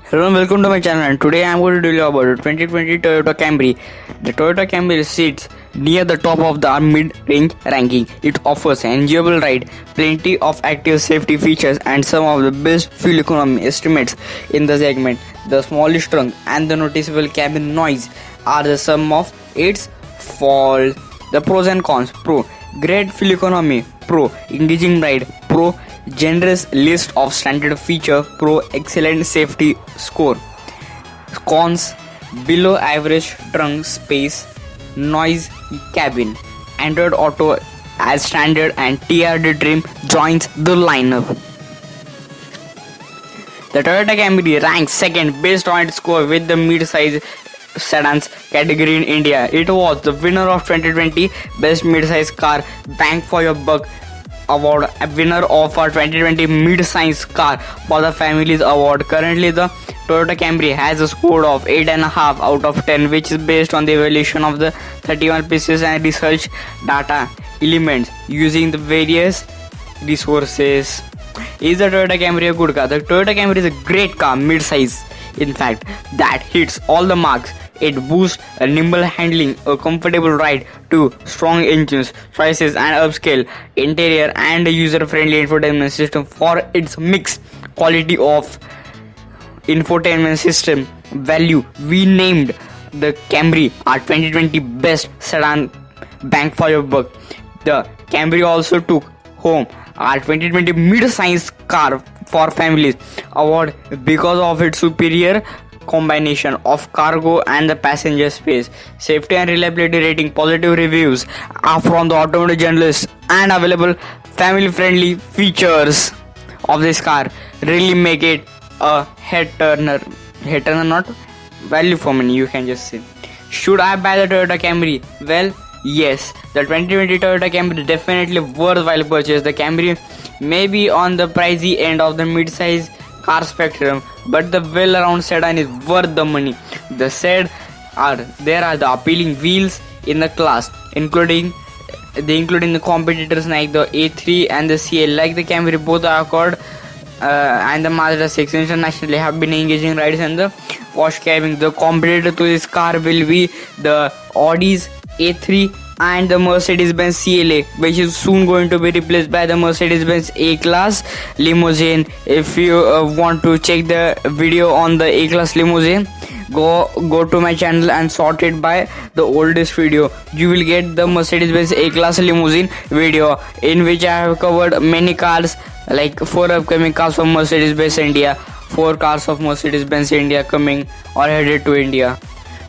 Hello and welcome to my channel, and today I am going to tell you about the 2020 Toyota Camry. The Toyota Camry sits near the top of the mid-range ranking. It offers an enjoyable ride, plenty of active safety features and some of the best fuel economy estimates in the segment. The smallish trunk and the noticeable cabin noise are the sum of its faults. The pros and cons: Pro, great fuel economy; Pro, engaging ride; Pro, generous list of standard feature; Pro, excellent safety score. Cons: below average trunk space, noise cabin. Android Auto as standard and TRD trim joins the lineup. The Toyota Camry ranks second based on its score with the mid-size sedans category in India. It was the winner of 2020 Best Mid-Size Car Bang for Your Buck Award, a winner of our 2020 Mid-Size Car for the Families Award. Currently, the Toyota Camry has a score of 8.5 out of 10, which is based on the evaluation of the 31 pieces and research data elements using the various resources. Is the Toyota Camry a good car? The Toyota Camry is a great car, mid-size. In fact, that hits all the marks. It boasts a nimble handling, a comfortable ride, two strong engines, choices and upscale interior, and a user-friendly infotainment system. For its mixed quality of infotainment system value, we named the Camry our 2020 Best Sedan Bang for Your Buck. The Camry also took home our 2020 Mid-Size Car for Families Award because of its superior combination of cargo and the passenger space. Safety and reliability rating: positive reviews are from the automotive journalists, and available family friendly features of this car really make it a head turner, not value for money, you can just say. Should I buy the Toyota Camry? Well, yes, the 2020 Toyota Camry is definitely worthwhile purchase. The Camry may be on the pricey end of the mid-size car spectrum, but the well-rounded sedan is worth the money. There are the appealing wheels in the class, including the competitors like the A3 and the CL. Like the Camry, both the Accord and the Mazda 6 internationally have been engaging rides and the wash cabin. The competitor to this car will be the Audi's A3 and the Mercedes-Benz CLA, which is soon going to be replaced by the Mercedes-Benz A-Class limousine. If you want to check the video on the A-Class limousine, go to my channel and sort it by the oldest video. You will get the Mercedes-Benz A-Class limousine video, in which I have covered many cars, like 4 upcoming cars from Mercedes-Benz India, 4 cars of Mercedes-Benz India coming or headed to India.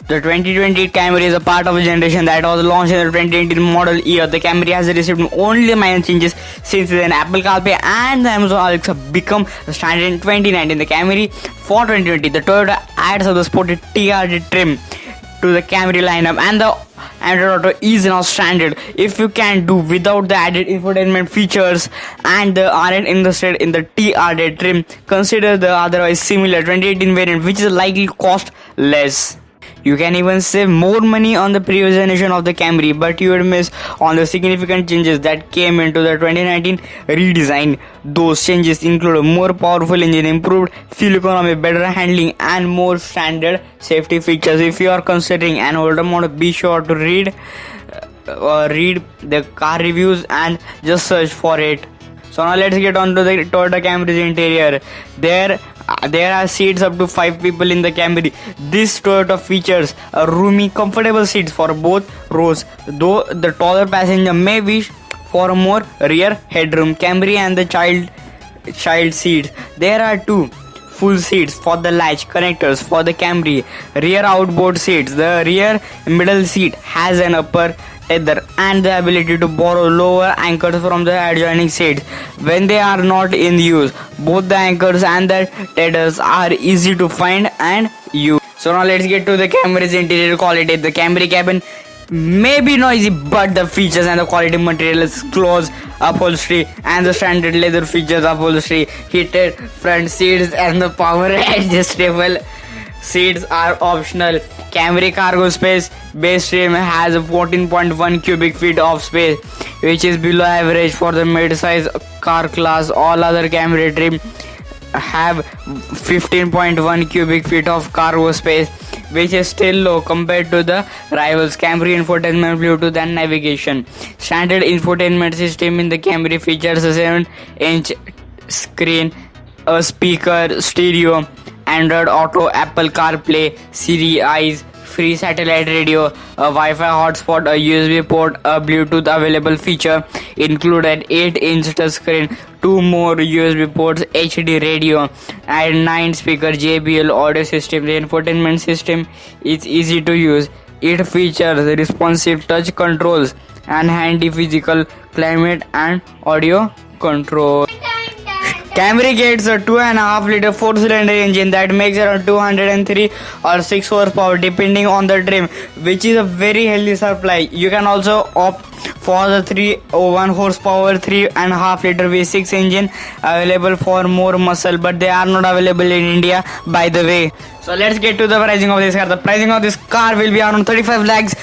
The 2020 Camry is a part of a generation that was launched in the 2018 model year. The Camry has received only minor changes since then. Apple CarPlay and the Amazon Alexa become the standard in 2019. The Camry for 2020, the Toyota adds the sporty TRD trim to the Camry lineup, and the Android Auto is now standard. If you can do without the added infotainment features and aren't interested in the TRD trim, consider the otherwise similar 2018 variant, which is likely cost less. You can even save more money on the previous generation of the Camry, but you would miss on the significant changes that came into the 2019 redesign. Those changes include a more powerful engine, improved fuel economy, better handling, and more standard safety features. If you are considering an older model, be sure to read the car reviews and just search for it. So now let's get on to the Toyota Camry's interior. There are seats up to 5 people in the Camry. This Toyota features a roomy, comfortable seats for both rows, though the taller passenger may wish for a more rear headroom. Camry and the child seats. There are 2 full seats for the latch connectors for the Camry. Rear outboard seats. The rear middle seat has an upper tether and the ability to borrow lower anchors from the adjoining seats when they are not in use. Both the anchors and the tethers are easy to find and use. So now let's get to the Camry's interior quality. The Camry cabin may be noisy, but the features and the quality materials, close upholstery and the standard leather features upholstery, heated front seats and the power adjustable seats are optional. Camry cargo space: base trim has a 14.1 cubic feet of space, which is below average for the mid-size car class. All other Camry trim have 15.1 cubic feet of cargo space, which is still low compared to the rivals. Camry infotainment, Bluetooth and navigation. Standard infotainment system in the Camry features a 7-inch screen, a speaker, stereo, Android Auto, Apple CarPlay, Siri Eyes, free satellite radio, a Wi-Fi hotspot, a USB port, a Bluetooth available feature included, 8-inch touchscreen, 2 more USB ports, HD radio, and 9 speaker JBL audio system. The infotainment system is easy to use. It features responsive touch controls and handy physical climate and audio control. Camry gets a 2.5 liter 4-cylinder engine that makes around 203 or 6 horsepower depending on the trim, which is a very healthy supply. You can also opt for the 301 horsepower 3.5 liter V6 engine available for more muscle, but they are not available in India, by the way. So let's get to the pricing of this car. The pricing of this car will be around 35 lakhs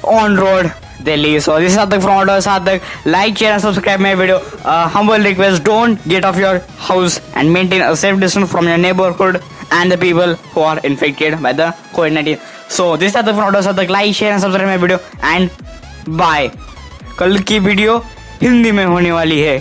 on road Delhi. So this is Sadak from Auto Sadak. Like, share and subscribe my video. Humble request, don't get off your house and maintain a safe distance from your neighborhood and the people who are infected by the COVID-19. So this is Sadak from Auto Sadak. Like, share and subscribe my video and bye. कल की video Hindi में होने वाली है.